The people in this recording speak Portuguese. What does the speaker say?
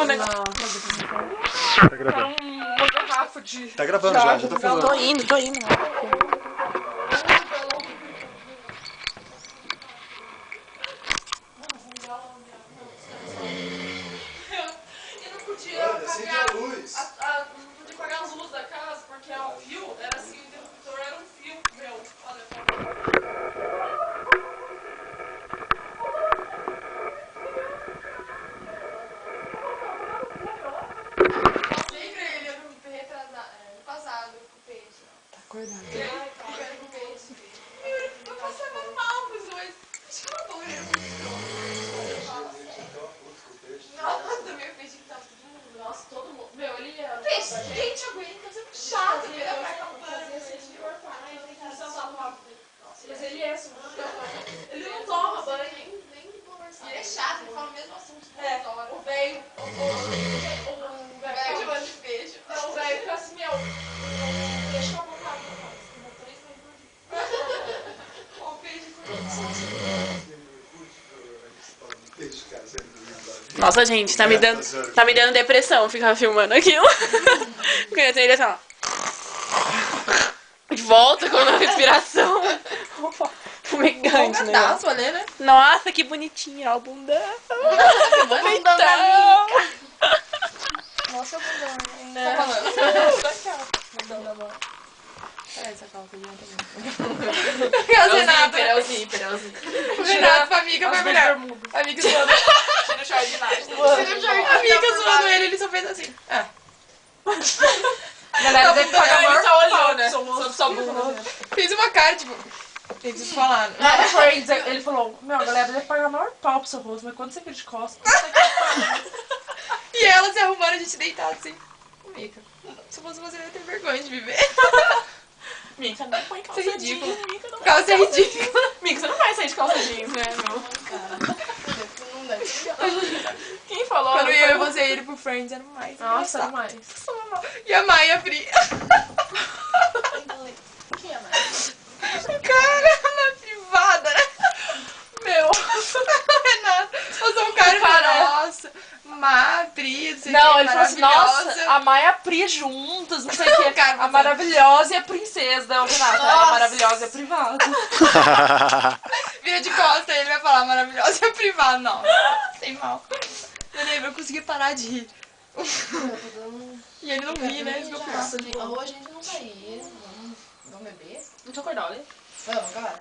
o negócio. Tá gravando. Uma garrafa de... Tá gravando já tá filmando. Tô indo. Eu não podia apagar a luz. Não podia apagar as luzes da casa, porque o fio era assim, o interruptor era um fio meu. Olha, acordado. Eu passava mal com os dois. Nossa, meu peixe que tava todo mundo. Nossa, todo mundo. Meu, ele ia. Peixe, quem te aguenta? Você é muito chato. Ele ia ficar com mas ele é assim. Ele não toma banho. Nem conversar. Ele é chato, ele fala o mesmo assunto. O velho. O velho de banho de peixe. Não, o velho fica assim, meu. Deixa eu apontar pra nós. O peixe Nossa, gente, tá me dando depressão ficar filmando aquilo. Porque eu tenho assim, ó. Volta com a respiração. Fumegante, né? Nossa, que bonitinho, ó, o bundão. Bundão da minha. Nossa, o bundão. Tá falando? Bundão da bola. Peraí, essa calça aqui. Perelzinho. O Renato, a amiga foi melhor. A amiga zoando. Tira o short de nada. A amiga zoando ele só fez assim. Galera, deve pagar Ele maior só olhou, pau né? sobre sua bunda. Fez uma cara, tipo... Nem preciso falar. Lá no Friends, ele falou, meu, a galera deve pagar maior pau pro seu rosto, mas quando você vira de costas, E ela se arrumando, a gente deitado assim. Mica, se fosse você, eu ia ter vergonha de viver. Mica, não põe calça Isso é ridículo. jeans. Mica, não Calça é ridícula. Mica, você não vai sair de calça jeans, né, meu? Não deve. Quem falou? Quando eu e você ir pro Friends, era mais. Nossa, engraçado. demais. E a Maia Fri. Quem é mais? Cara, na privada. Meu. Renato. Eu sou um cara. Nossa. Má, Pri, Não, ele falou assim, maravilhosa. nossa, a Maia e a Pri juntas, não sei o que. Cara, A maravilhosa e a princesa da Renata. A maravilhosa e a privada. Vira de costa, ele vai falar maravilhosa e a privada. Não, sem mal. Eu lembro, eu consegui parar de rir. E ele não ri, né? Isso que eu faço. Hoje a gente não vai ir. Vamos beber? Não tô acordado, olha. Vamos, galera.